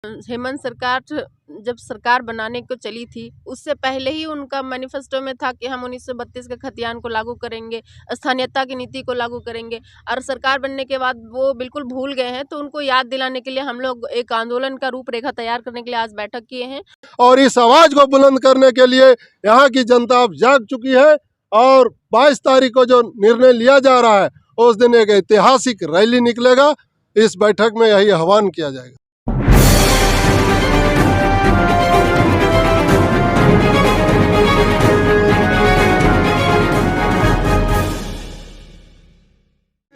हेमंत सरकार जब सरकार बनाने को चली थी, उससे पहले ही उनका मैनिफेस्टो में था कि हम 1932 के खतियान को लागू करेंगे, स्थानीयता की नीति को लागू करेंगे। और सरकार बनने के बाद वो बिल्कुल भूल गए हैं, तो उनको याद दिलाने के लिए हम लोग एक आंदोलन का रूपरेखा तैयार करने के लिए आज बैठक किए हैं। और इस आवाज को बुलंद करने के लिए यहाँ की जनता अब जाग चुकी है और 22 तारीख को जो निर्णय लिया जा रहा है, उस दिन एक ऐतिहासिक रैली निकलेगा। इस बैठक में यही आह्वान किया जाएगा।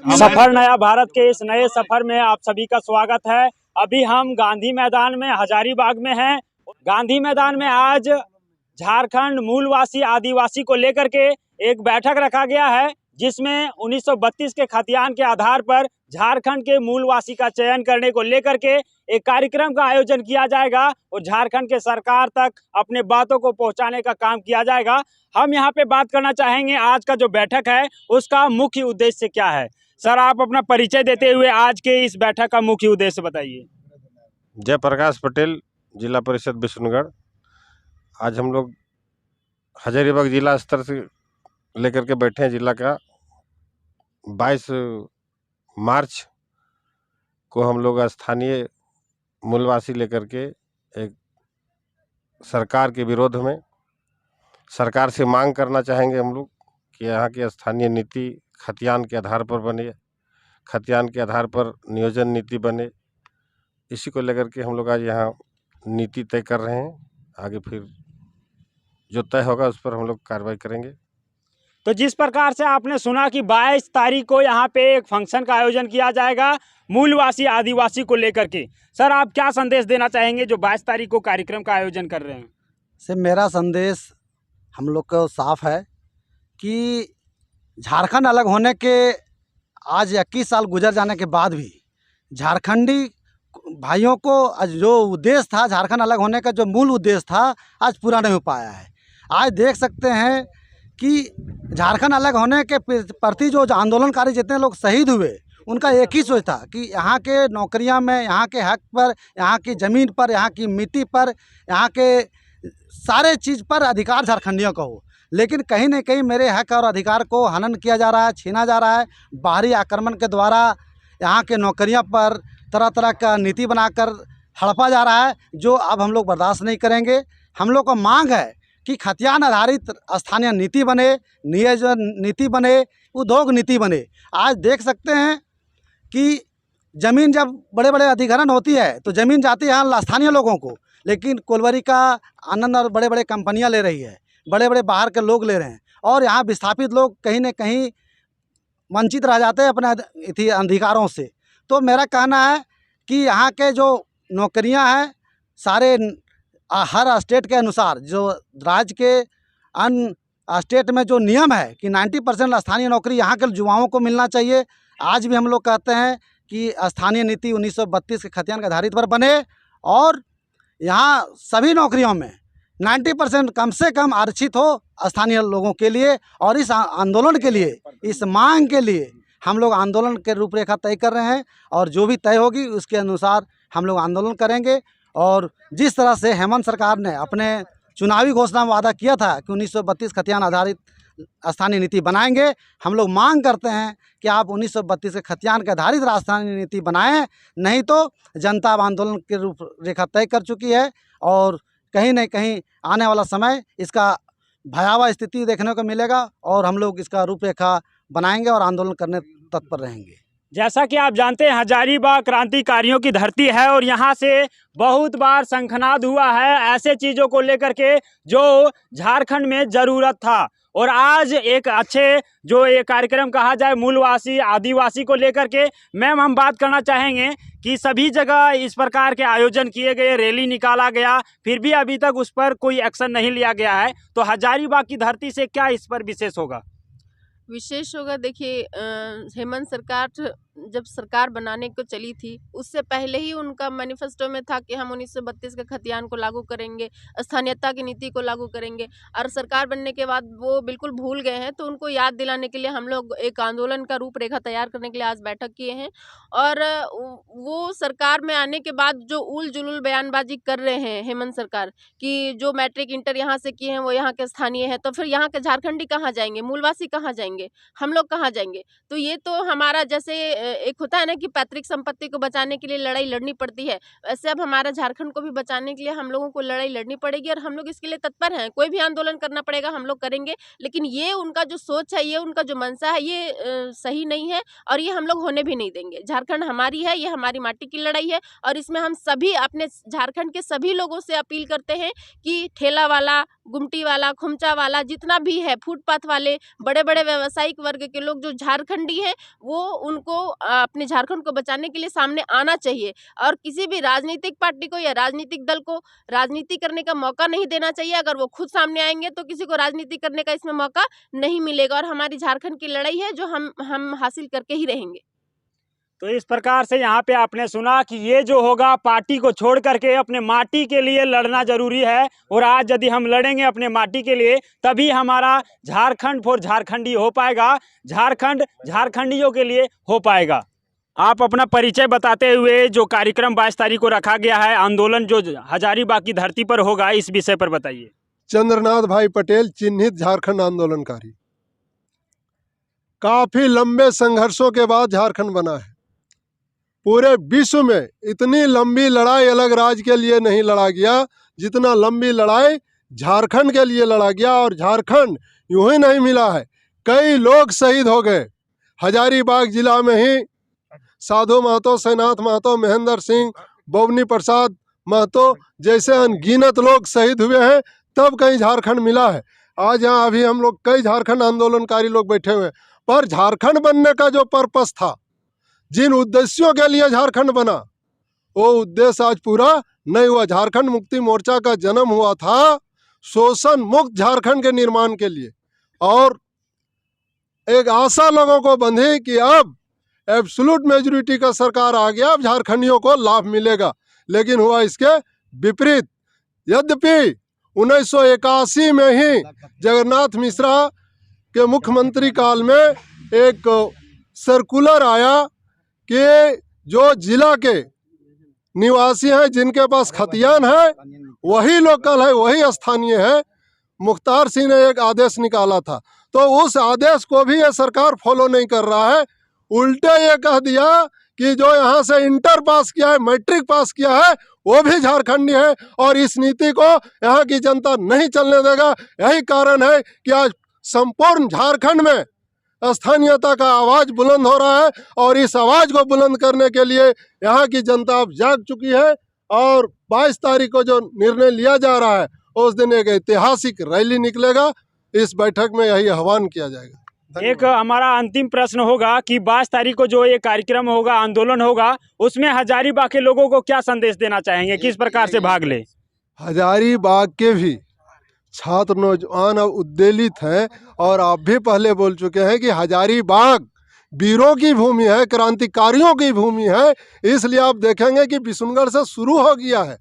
सफर नया भारत के इस नए सफर में आप सभी का स्वागत है। अभी हम गांधी मैदान में हजारीबाग में हैं। गांधी मैदान में आज झारखंड मूलवासी आदिवासी को लेकर के एक बैठक रखा गया है, जिसमें 1932 के खतियान के आधार पर झारखंड के मूलवासी का चयन करने को लेकर के एक कार्यक्रम का आयोजन किया जाएगा और झारखंड के सरकार तक अपने बातों को पहुंचाने का काम किया जाएगा। हम यहाँ पे बात करना चाहेंगे आज का जो बैठक है उसका मुख्य उद्देश्य क्या है। सर, आप अपना परिचय देते हुए आज के इस बैठक का मुख्य उद्देश्य बताइए। जयप्रकाश पटेल, जिला परिषद विष्णुगढ़। आज हम लोग हजारीबाग जिला स्तर से लेकर के बैठे हैं। जिला का 22 मार्च को हम लोग स्थानीय मूलवासी लेकर के एक सरकार के विरोध में सरकार से मांग करना चाहेंगे हम लोग कि यहाँ की स्थानीय नीति खतियान के आधार पर बने, खतियान के आधार पर नियोजन नीति बने। इसी को लेकर के हम लोग आज यहाँ नीति तय कर रहे हैं। आगे फिर जो तय होगा उस पर हम लोग कार्रवाई करेंगे। तो जिस प्रकार से आपने सुना कि 22 तारीख को यहाँ पे एक फंक्शन का आयोजन किया जाएगा मूलवासी आदिवासी को लेकर के, सर आप क्या संदेश देना चाहेंगे जो 22 तारीख को कार्यक्रम का आयोजन कर रहे हैं? से मेरा संदेश हम लोग को साफ है कि झारखंड अलग होने के आज 21 साल गुजर जाने के बाद भी झारखंडी भाइयों को आज जो उद्देश्य था, झारखंड अलग होने का जो मूल उद्देश्य था, आज पूरा नहीं हो पाया है। आज देख सकते हैं कि झारखंड अलग होने के प्रति जो आंदोलनकारी जितने लोग शहीद हुए, उनका एक ही सोच था कि यहाँ के नौकरियाँ में, यहाँ के हक पर, यहाँ की ज़मीन पर, यहाँ की मिट्टी पर, यहाँ के सारे चीज़ पर अधिकार झारखंडियों का हो। लेकिन कहीं न कहीं मेरे हक और अधिकार को हनन किया जा रहा है, छीना जा रहा है। बाहरी आक्रमण के द्वारा यहाँ के नौकरियाँ पर तरह तरह का नीति बनाकर हड़पा जा रहा है, जो अब हम लोग बर्दाश्त नहीं करेंगे। हम लोग को मांग है कि खतियान आधारित स्थानीय नीति बने, नियोजन नीति बने, उद्योग नीति बने। आज देख सकते हैं कि ज़मीन जब बड़े बड़े अधिग्रहण होती है तो ज़मीन जाती है स्थानीय लोगों को, लेकिन कोलवरी का आनंद और बड़े बड़े कंपनियां ले रही है, बड़े बड़े बाहर के लोग ले रहे हैं, और यहाँ विस्थापित लोग कहीं न कहीं वंचित रह जाते हैं अपने अधिकारों से। तो मेरा कहना है कि यहाँ के जो नौकरियाँ हैं सारे हर स्टेट के अनुसार, जो राज्य के अन्य स्टेट में जो नियम है कि 90% स्थानीय नौकरी यहाँ के युवाओं को मिलना चाहिए। आज भी हम लोग कहते हैं कि स्थानीय नीति 1932 के खतियान के आधारित पर बने और यहाँ सभी नौकरियों में 90% कम से कम आरक्षित हो स्थानीय लोगों के लिए। और इस आंदोलन के लिए, इस मांग के लिए हम लोग आंदोलन के रूपरेखा तय कर रहे हैं और जो भी तय होगी उसके अनुसार हम लोग आंदोलन करेंगे। और जिस तरह से हेमंत सरकार ने अपने चुनावी घोषणा में वादा किया था कि 1932 खतियान आधारित स्थानीय नीति बनाएंगे, हम लोग मांग करते हैं कि आप 1932 के खतियान के आधारित स्थानीय नीति बनाएं, नहीं तो जनता अब आंदोलन की रूपरेखा तय कर चुकी है और कहीं न कहीं आने वाला समय इसका भयावह स्थिति देखने को मिलेगा और हम लोग इसका रूपरेखा बनाएंगे और आंदोलन करने तत्पर रहेंगे। जैसा कि आप जानते हैं हजारीबाग क्रांतिकारियों की धरती है और यहाँ से बहुत बार शंखनाद हुआ है ऐसे चीज़ों को लेकर के जो झारखंड में ज़रूरत था। और आज एक अच्छे जो ये कार्यक्रम कहा जाए मूलवासी आदिवासी को लेकर के, मैम हम बात करना चाहेंगे कि सभी जगह इस प्रकार के आयोजन किए गए, रैली निकाला गया, फिर भी अभी तक उस पर कोई एक्शन नहीं लिया गया है, तो हजारीबाग की धरती से क्या इस पर विशेष होगा? विशेष होगा, देखिए हेमंत सरकार जब सरकार बनाने को चली थी उससे पहले ही उनका मैनिफेस्टो में था कि हम 1932 के खतियान को लागू करेंगे, स्थानीयता की नीति को लागू करेंगे। और सरकार बनने के बाद वो बिल्कुल भूल गए हैं, तो उनको याद दिलाने के लिए हम लोग एक आंदोलन का रूपरेखा तैयार करने के लिए आज बैठक किए हैं। और वो सरकार में आने के बाद जो उल जुलूल बयानबाजी कर रहे हैं हेमंत सरकार कि जो मैट्रिक इंटर यहाँ से किए हैं वो यहाँ के स्थानीय हैं, तो फिर यहाँ के झारखंडी कहाँ जाएंगे, मूलवासी कहाँ जाएंगे, हम लोग कहाँ जाएंगे? तो ये तो हमारा जैसे एक होता है ना कि पैतृक संपत्ति को बचाने के लिए लड़ाई लड़नी पड़ती है, वैसे अब हमारा झारखंड को भी बचाने के लिए हम लोगों को लड़ाई लड़नी पड़ेगी और हम लोग इसके लिए तत्पर हैं। कोई भी आंदोलन करना पड़ेगा, हम लोग करेंगे, लेकिन ये उनका जो सोच है, ये उनका जो मंशा है, ये सही नहीं है और ये हम लोग होने भी नहीं देंगे। झारखंड हमारी है, ये हमारी माटी की लड़ाई है और इसमें हम सभी अपने झारखंड के सभी लोगों से अपील करते हैं कि ठेला वाला, गुमटी वाला, खुमचा वाला, जितना भी है, फुटपाथ वाले, बड़े बड़े व्यावसायिक वर्ग के लोग जो झारखंडी हैं, वो उनको अपने झारखंड को बचाने के लिए सामने आना चाहिए और किसी भी राजनीतिक पार्टी को या राजनीतिक दल को राजनीति करने का मौका नहीं देना चाहिए। अगर वो खुद सामने आएंगे तो किसी को राजनीति करने का इसमें मौका नहीं मिलेगा और हमारी झारखंड की लड़ाई है जो हम हासिल करके ही रहेंगे। तो इस प्रकार से यहाँ पे आपने सुना कि ये जो होगा पार्टी को छोड़ करके अपने माटी के लिए लड़ना जरूरी है और आज यदि हम लड़ेंगे अपने माटी के लिए तभी हमारा झारखंड फॉर झारखंडी हो पाएगा, झारखंड झारखंडियों के लिए हो पाएगा। आप अपना परिचय बताते हुए जो कार्यक्रम 22 तारीख को रखा गया है, आंदोलन जो हजारीबाग की धरती पर होगा, इस विषय पर बताइए। चंद्रनाथ भाई पटेल, चिन्हित झारखंड आंदोलनकारी। काफी लंबे संघर्षों के बाद झारखंड बना है। पूरे विश्व में इतनी लंबी लड़ाई अलग राज्य के लिए नहीं लड़ा गया जितना लंबी लड़ाई झारखंड के लिए लड़ा गया और झारखंड यूं ही नहीं मिला है, कई लोग शहीद हो गए। हजारीबाग जिला में ही साधु महतो, सेनाथ महतो, महेंद्र सिंह, बोवनी प्रसाद महतो जैसे अनगिनत लोग शहीद हुए हैं, तब कहीं झारखंड मिला है। आज यहाँ अभी हम लोग कई झारखंड आंदोलनकारी लोग बैठे हुए हैं, पर झारखंड बनने का जो पर्पस था, जिन उद्देश्यों के लिए झारखंड बना, वो उद्देश्य आज पूरा नहीं हुआ। झारखंड मुक्ति मोर्चा का जन्म हुआ था शोषण मुक्त झारखंड के निर्माण के लिए और एक आशा लोगों को बंधी कि अब एब्सोल्यूट मेजॉरिटी का सरकार आ गया, अब झारखंडियों को लाभ मिलेगा, लेकिन हुआ इसके विपरीत। यद्यपि 1981 में ही जगन्नाथ मिश्रा के मुख्यमंत्री काल में एक सर्कुलर आया कि जो जिला के निवासी हैं, जिनके पास खतियान है, वही लोकल है, वही स्थानीय है। मुख्तार सिंह ने एक आदेश निकाला था, तो उस आदेश को भी ये सरकार फॉलो नहीं कर रहा है। उल्टे ये कह दिया कि जो यहाँ से इंटर पास किया है, मैट्रिक पास किया है, वो भी झारखंडी है और इस नीति को यहाँ की जनता नहीं चलने देगा। यही कारण है कि आज संपूर्ण झारखंड में स्थानीयता का आवाज़ बुलंद हो रहा है और इस आवाज़ को बुलंद करने के लिए यहाँ की जनता अब जाग चुकी है और 22 तारीख को जो निर्णय लिया जा रहा है, उस दिन एक ऐतिहासिक रैली निकलेगा। इस बैठक में यही आह्वान किया जाएगा। एक हमारा अंतिम प्रश्न होगा कि 22 तारीख को जो ये कार्यक्रम होगा, आंदोलन होगा, उसमें हजारीबाग के लोगों को क्या संदेश देना चाहेंगे, किस प्रकार से भाग ले? हजारीबाग के भी छात्र नौजवान अब उद्वेलित हैं और आप भी पहले बोल चुके हैं कि हजारीबाग वीरों की भूमि है, क्रांतिकारियों की भूमि है। इसलिए आप देखेंगे कि बिशुनगढ़ से शुरू हो गया है।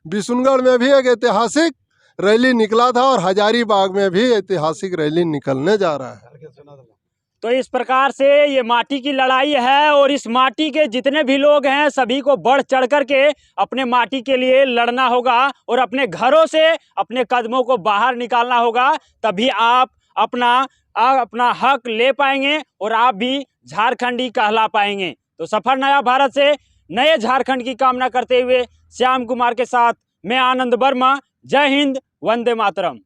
बिशुनगढ़ में भी एक ऐतिहासिक रैली निकला था और हजारीबाग में भी ऐतिहासिक रैली निकलने जा रहा है। तो इस प्रकार से ये माटी की लड़ाई है और इस माटी के जितने भी लोग हैं सभी को बढ़ चढ़ करके अपने माटी के लिए लड़ना होगा और अपने घरों से अपने कदमों को बाहर निकालना होगा, तभी आप अपना हक ले पाएंगे और आप भी झारखंडी कहला पाएंगे। तो सफर नया भारत से नए झारखंड की कामना करते हुए श्याम कुमार के साथ मैं आनंद वर्मा। जय हिंद, वंदे मातरम।